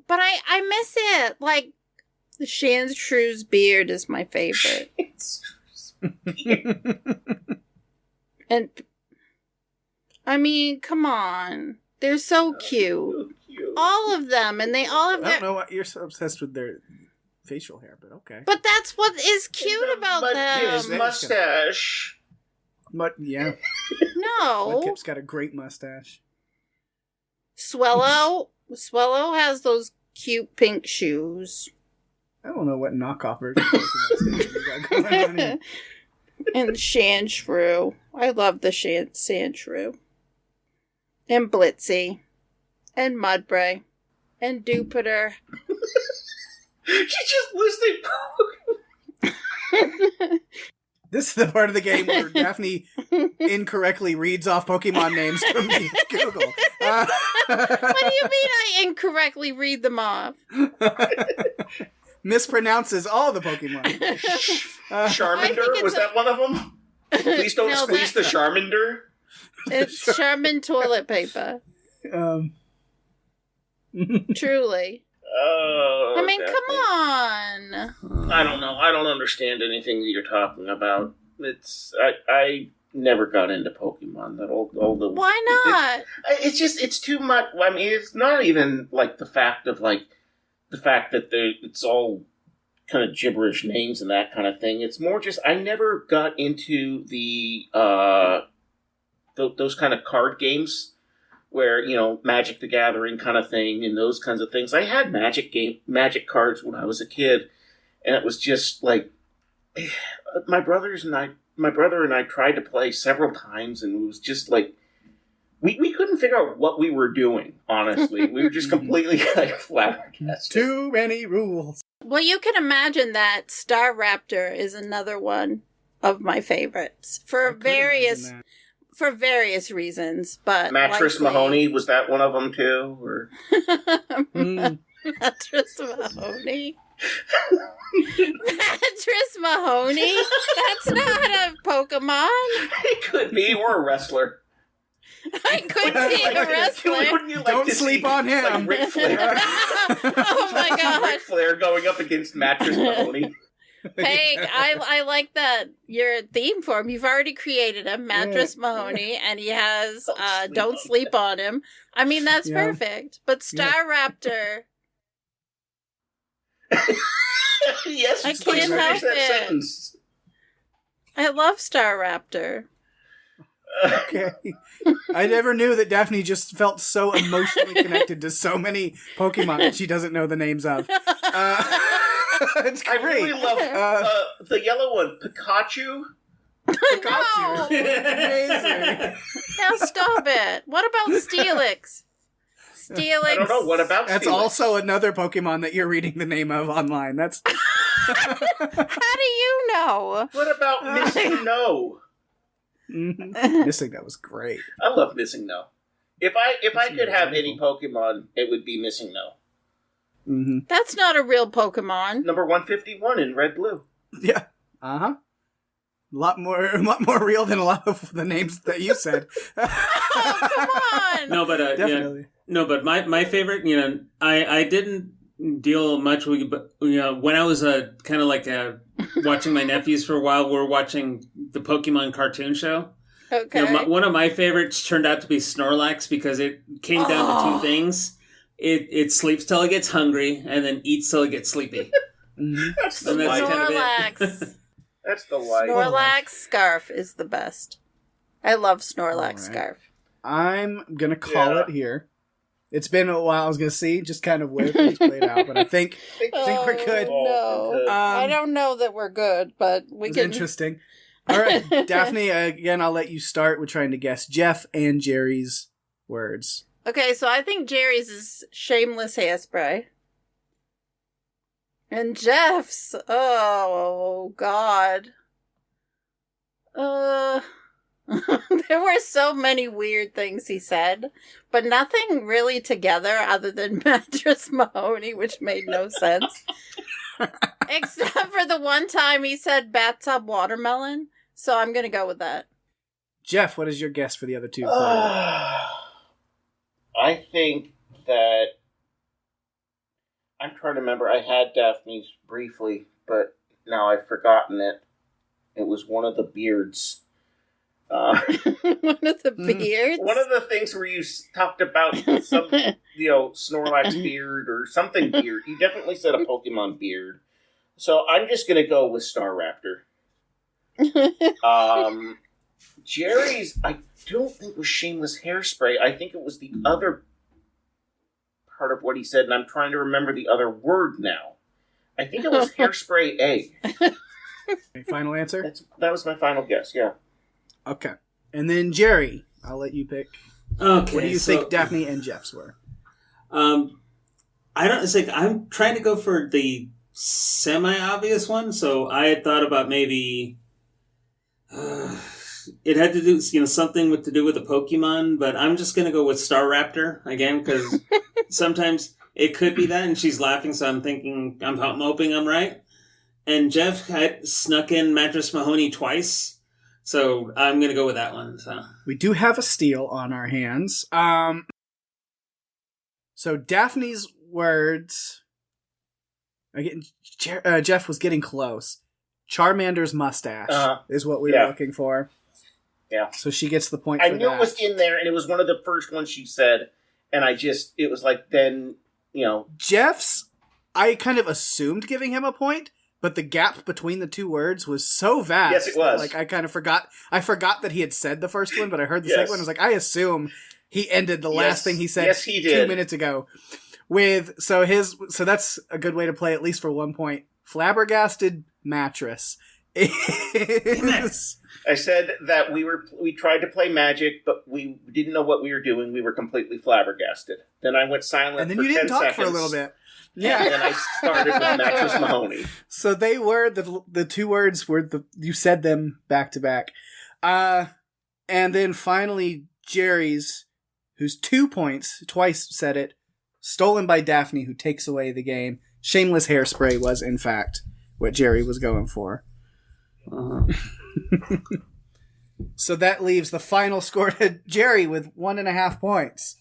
But I miss it. Like, the Sandshrews beard is my favorite. And I mean, come on. They're so cute. All of them, and they all have I don't know why you're so obsessed with their facial hair, but okay. But that's what is cute about His them. mustache. Yeah. No. Mudkip's got a great mustache. Swallow has those cute pink shoes. I don't know what knockoff version of Pokemon Stadium you got going on here. And Sandshrew. I love the Sandshrew. And Blitzy. And Mudbray. And Dupiter. She's just listing This is the part of the game where Daphne incorrectly reads off Pokemon names from Google. What do you mean I incorrectly read them off? Mispronounces all the Pokemon. Charmander? Was that one of them? Please don't squeeze the Charmander. It's Charmin toilet paper. Truly. Oh, I mean, Daphne. come on. I don't know. I don't understand anything that you're talking about. I never got into Pokemon. All the Why not? It's too much. I mean, it's not even like the fact that it's all kind of gibberish names and that kind of thing. It's more just I never got into the those kind of card games where, Magic the Gathering kind of thing and those kinds of things. I had Magic cards when I was a kid, and it was just like my brother and I tried to play several times, and it was just like we couldn't figure out what we were doing, honestly. We were just completely flabbergasted. Too many rules. Well, you can imagine that Star Raptor is another one of my favorites for various reasons. But Mattress Mahoney, was that one of them too? Or Mattress Mahoney. Mattress Mahoney? That's not a Pokemon. It could be, or a wrestler. I could be a wrestler. Wouldn't you like Don't to sleep see, on him. Like Ric Flair? Oh my god. Ric Flair going up against Mattress Mahoney. Peg, I like that. Your theme for him. You've already created him, Mattress Mahoney, and he has Don't Sleep on Him. I mean, that's perfect. But Star Raptor. Yes, I please can't finish help that it. sentence. I love Star Raptor. Okay. I never knew that Daphne just felt so emotionally connected to so many Pokemon that she doesn't know the names of. It's great. I really love the yellow one, Pikachu. Pikachu. Amazing. Now stop it. What about Steelix? Steelix. I don't know. What about That's Steelix? also another Pokemon that you're reading the name of online. That's How do you know? What about Missing No? Missing that was great. I love Missing No. If I could have any Pokemon, it would be Missing No. Mm-hmm. That's not a real Pokemon. Number 151 in Red Blue. Yeah. A lot more real than a lot of the names that you said. Oh, come on. No, but Definitely. but my favorite, I didn't deal much with, but when I was kind of like watching my nephews for a while, we were watching the Pokemon cartoon show. Okay. One of my favorites turned out to be Snorlax because it came down to two things. It sleeps till it gets hungry, and then eats till it gets sleepy. That's the And that's life. kind of Snorlax. That's the life. Snorlax Scarf is the best. I love Snorlax Alright. Scarf. I'm gonna call it here. It's been a while. I was gonna see just kind of where things played out, but I think we're good. No, I don't know that we're good, but we It's can. interesting. All right, Daphne. Again, I'll let you start with trying to guess Jeff and Jerry's words. Okay, so I think Jerry's is shameless hairspray. And Jeff's, oh God. There were so many weird things he said, but nothing really together other than Mattress Mahoney, which made no sense. Except for the one time he said bathtub watermelon, so I'm gonna go with that. Jeff, what is your guess for the other two? I think that I'm trying to remember. I had Daphne's briefly, but now I've forgotten it. It was one of the beards. One of the beards? One of the things where you talked about some, Snorlax beard or something beard. You definitely said a Pokemon beard. So I'm just going to go with Staraptor. Jerry's, I don't think was Shameless Hairspray. I think it was the other part of what he said, and I'm trying to remember the other word now. I think it was Hairspray Egg. Final answer? That was my final guess, yeah. Okay. And then Jerry, I'll let you pick. Okay. What do you think Daphne and Jeff's were? I'm trying to go for the semi-obvious one, so I had thought about maybe it had to do, something to do with a Pokemon, but I'm just going to go with Staraptor again, because sometimes it could be that, and she's laughing, so I'm hoping I'm right. And Jeff had snuck in Mattress Mahoney twice, so I'm going to go with that one. So we do have a steal on our hands. So Daphne's words... Again, Jeff was getting close. Charmander's mustache is what we were looking for. Yeah. So she gets the point for that. I knew it was in there, and it was one of the first ones she said, and it was like, then, Jeff's, I kind of assumed giving him a point, but the gap between the two words was so vast. Yes, it was. Like, I kind of forgot. I forgot that he had said the first one, but I heard the second one. I was like, I assume he ended the last thing he said yes, he did. 2 minutes ago. So that's a good way to play, at least for 1 point. Flabbergasted mattress is... I said that we tried to play Magic, but we didn't know what we were doing. We were completely flabbergasted. Then I went silent and then for you didn't 10 talk seconds. For a little bit. Yeah. And then I started with Mattress Mahoney. So they were, the two words were, you said them back to back. And then finally, Jerry's, who's 2 points, twice said it, stolen by Daphne, who takes away the game. Shameless Hairspray was, in fact, what Jerry was going for. So that leaves the final score to Jerry with 1.5 points.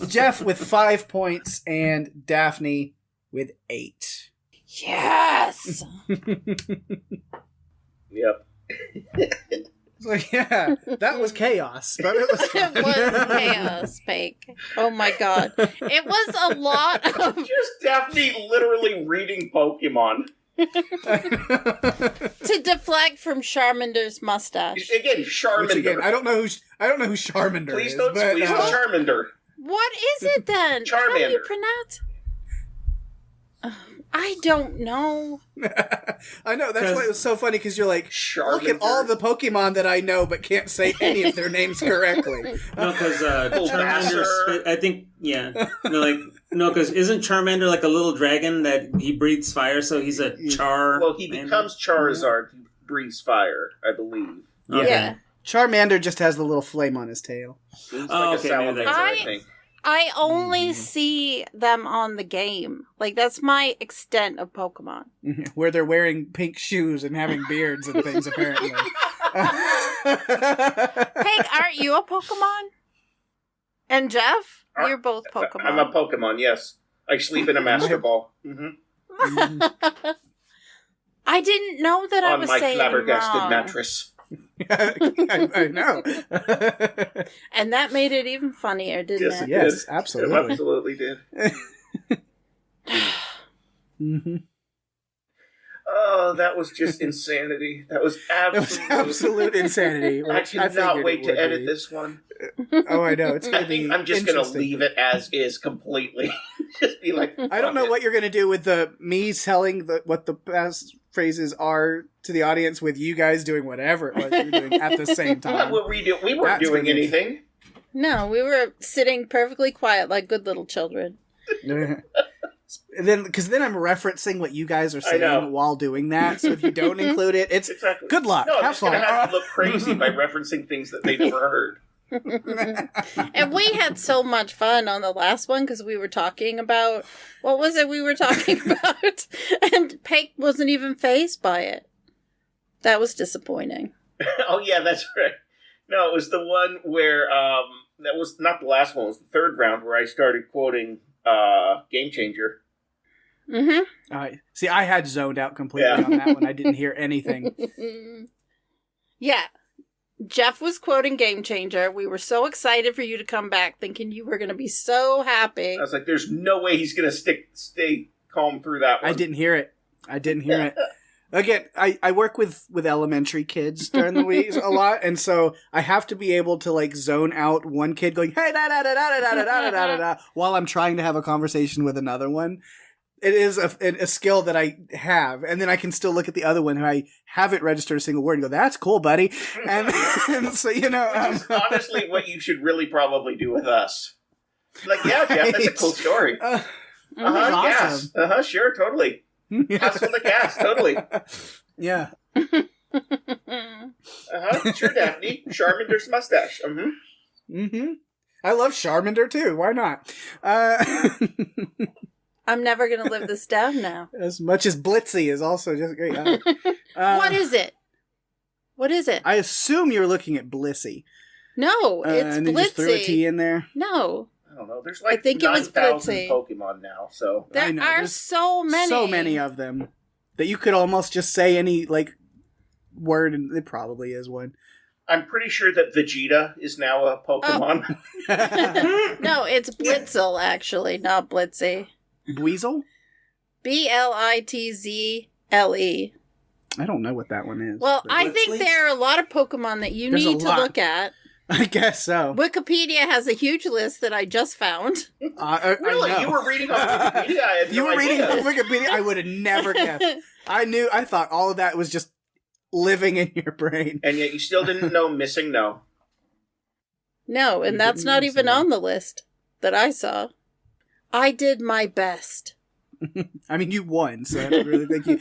Jeff with 5 points, and Daphne with 8. Yes! Yep. So yeah, that was chaos, but it was fun. It was chaos, Pake. Oh my god. It was a lot of... Just Daphne literally reading Pokemon. to deflect from Charmander's mustache. Again, Charmander. Which again, I don't know who Charmander Please is. don't squeeze the Charmander. What is it then? Charmander. How do you pronounce? I don't know. I know, that's why it was so funny, because you're like, look at all the Pokemon that I know but can't say any of their names correctly. No, because Charmander, I think, because isn't Charmander like a little dragon that he breathes fire, so he's a Char... Well, he becomes Charizard, who breathes fire, I believe. Okay. Yeah. Charmander just has the little flame on his tail. He's like a salamander, I think. I only see them on the game. Like, that's my extent of Pokemon. Where they're wearing pink shoes and having beards and things, apparently. Peg, aren't you a Pokemon? And Jeff? You're both Pokemon. I'm a Pokemon, yes. I sleep in a Master Ball. Mm-hmm. I didn't know that I was saying on my flabbergasted wrong. Mattress. I know. And that made it even funnier, didn't it? Yes, absolutely. It absolutely did. Mm-hmm. Oh, that was just insanity. That was absolute insanity. I cannot wait to edit this one. Oh, I know. It's gonna I'm just going to leave it as is completely. Just be like, I don't know what you're going to do with me telling what the best phrases are to the audience with you guys doing whatever it was you're doing at the same time. What were we doing? We weren't doing anything. No, we were sitting perfectly quiet like good little children. Because then I'm referencing what you guys are saying while doing that. So if you don't include it, it's good luck. No, have fun. I'm just going to have to look crazy by referencing things that they never heard. And we had so much fun on the last one because we were talking about what was it we were talking about, and Pake wasn't even fazed by it. That was disappointing. Oh yeah, that's right. No, it was the one where that was not the last one. It was the third round where I started quoting Game Changer. Mm-hmm. See, I had zoned out completely on that one. I didn't hear anything. Yeah. Jeff was quoting Game Changer. We were so excited for you to come back, thinking you were going to be so happy. I was like, there's no way he's going to stay calm through that one. I didn't hear it. Again, I work with elementary kids during the week a lot, and so I have to be able to like zone out one kid going, hey, da da da da da da da da da da, while I'm trying to have a conversation with another one. It is a skill that I have, and then I can still look at the other one who I haven't registered a single word and go, that's cool, buddy. And so, That's honestly what you should really probably do with us. Like, yeah, Jeff, that's a cool story. Yes. Awesome. Sure, totally. House with the cast, totally. Yeah. Sure, Daphne. Charmander's mustache. I love Charmander, too. Why not? I'm never going to live this down now. As much as Blitzy is also just great. What is it? What is it? I assume you're looking at Blissey. No, it's and then Blitzy. just threw a T in there. No. I don't know. There's like I think it was 9,000 Blitzy. Pokemon now, so... There are there's so many. So many of them that you could almost just say any, like, word, and it probably is one. I'm pretty sure that Vegeta is now a Pokemon. No, it's Blitzel, actually, not Blitzy. Weasel? Blitzle. I don't know what that one is. Well, but- I think there are a lot of Pokemon that you There's a need to lot. look at. I guess so. Wikipedia has a huge list that I just found. Really? I know. You were reading on Wikipedia? I had You no were reading idea. on Wikipedia? I would have never guessed. I thought all of that was just living in your brain. And yet you still didn't know Missing No. No, and You that's didn't not know even so. on the list that I saw. I did my best. I mean, you won, so I don't really think you...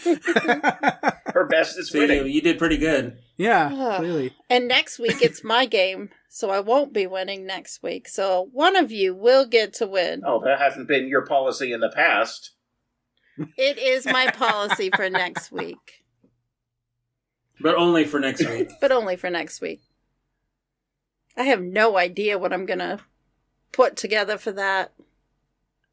Her best is So winning. you did pretty good. Yeah, clearly. And next week it's my game, so I won't be winning next week. So one of you will get to win. Oh, that hasn't been your policy in the past. It is my policy for next week, But only for next week. but only for next week. I have no idea what I'm going to put together for that.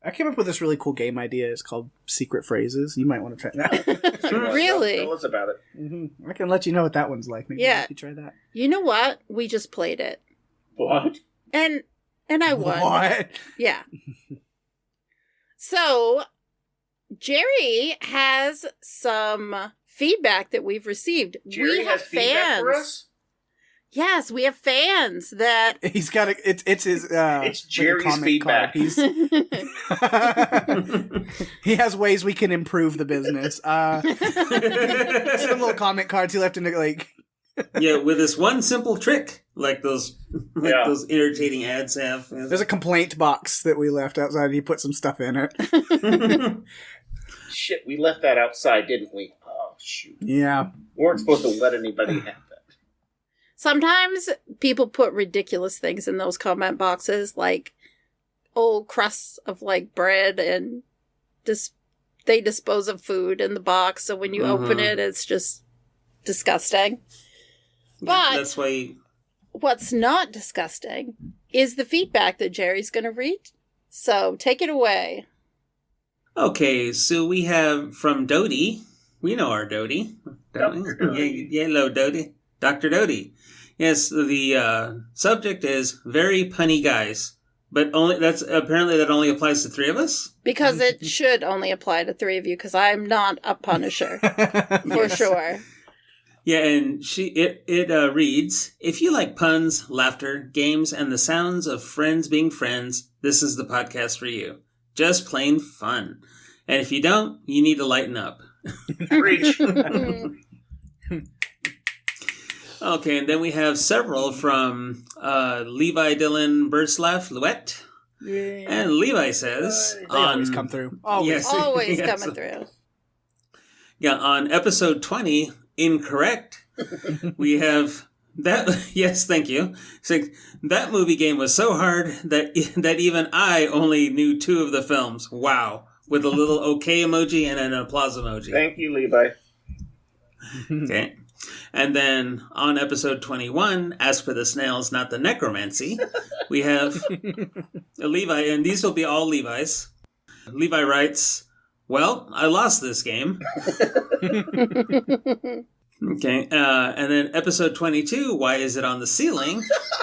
I came up with this really cool game idea. It's called Secret Phrases. You might want to try that. Really? Tell us about it. I can let you know what that one's like. Maybe Yeah. you could try that. You know what? We just played it. What? And I won. What? Yeah. So, Jerry has some feedback that we've received. Jerry we have has feedback for us? Yes, we have fans that He's got a. It's his. It's Jerry's comment feedback. card. He's he has ways we can improve the business. Some little comment cards he left in the like. Yeah, with this one simple trick, like those irritating ads have. There's a complaint box that we left outside. And he put some stuff in it. Shit, we left that outside, didn't we? Oh, shoot. Yeah. We weren't supposed to let anybody have that. sometimes people put ridiculous things in those comment boxes, like old crusts of like bread, and they dispose of food in the box. So when you open it, it's just disgusting. But that's why. What's not disgusting is the feedback that Jerry's going to read. So take it away. Okay, so we have from Dodie. We know our Dodie. Dr. Dodie. Yeah, hello, Dodie. Dr. Dodie. Yes, the subject is very punny guys. But apparently that only applies to 3 of us? Because it should only apply to 3 of you, because I'm not a punisher. For sure. Yeah, and it reads, if you like puns, laughter, games, and the sounds of friends being friends, this is the podcast for you. Just plain fun. And if you don't, you need to lighten up. Preach. Okay, and then we have several from Levi Dylan Burslaff Luette. And Levi says... They always come through. Always. Yes. Always Yes. coming through. Yeah, on episode 20, Incorrect, we have that. Yes, thank you. It's like, that movie game was so hard that even I only knew 2 of the films. Wow. With a little okay emoji and an applause emoji. Thank you, Levi. Okay. And then on episode 21, As for the Snails, Not the Necromancy, we have Levi, and these will be all Levi's. Levi writes, well, I lost this game. Okay, and then episode 22, why is it on the ceiling?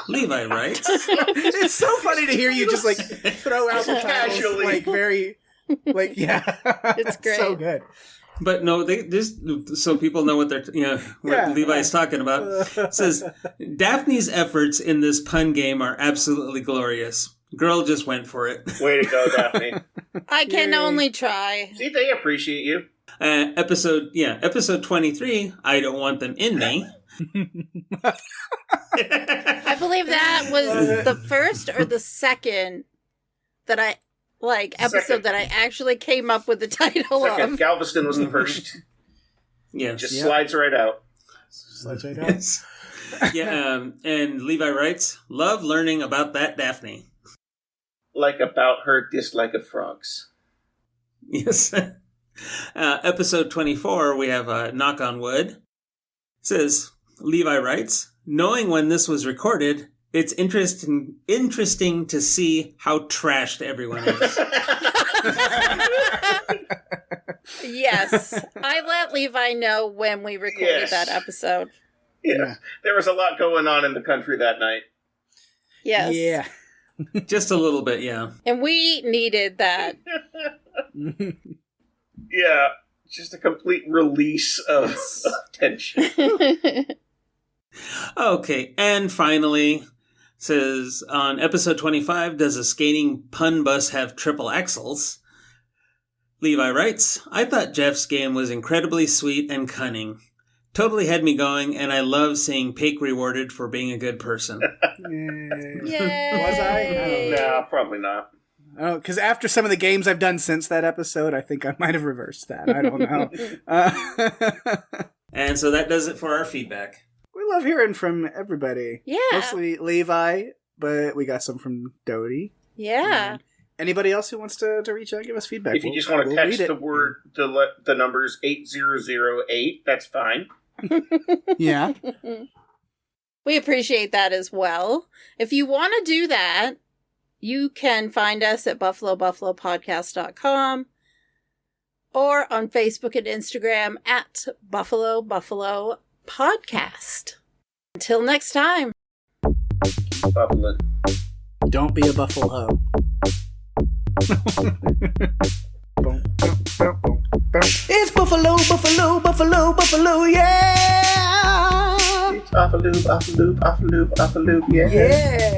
Levi writes. It's so funny to hear you just like throw out the titles, Casually. like very, like yeah, It's great. so good. But no, they just so people know what Yeah. Levi's talking about. It says Daphne's efforts in this pun game are absolutely glorious. Girl just went for it. Way to go, Daphne. I can Yay. only try. See, they appreciate you. Episode 23. I don't want them in me. I believe that was the first or the second that I episode Second. that I actually came up with the title Second, of. Galveston was the first. Yeah, Just Yeah. slides right out. Slides right out. yes. Yeah, and Levi writes, love learning about that Daphne. Like about her dislike of frogs. Yes. Episode 24, we have Knock on Wood. It says, Levi writes, knowing when this was recorded, it's interesting to see how trashed everyone is. Yes. I let Levi know when we recorded Yes. that episode. Yeah. There was a lot going on in the country that night. Yes. Yeah. Just a little bit, yeah. And we needed that. Yeah. Just a complete release of tension. Okay, and finally, says, on episode 25, does a skating pun bus have triple axles? Levi writes, I thought Jeff's game was incredibly sweet and cunning. Totally had me going, and I love seeing Pake rewarded for being a good person. Yay. Yay. Was I? No, probably not. Oh, because after some of the games I've done since that episode, I think I might have reversed that. I don't know. And so that does it for our feedback. We love hearing from everybody. Yeah. Mostly Levi, but we got some from Dodie. Yeah. Anybody else who wants to reach out and give us feedback? If you just want to text the word, the numbers 8008, that's fine. Yeah. We appreciate that as well. If you want to do that, you can find us at buffalobuffalopodcast.com or on Facebook and Instagram at Buffalo Buffalo Podcast. Until next time. Buffalo. Don't be a buffalo. It's Buffalo, Buffalo, Buffalo, Buffalo, yeah! It's Buffalo, Buffalo, Buffalo, Buffalo, yeah. Yeah!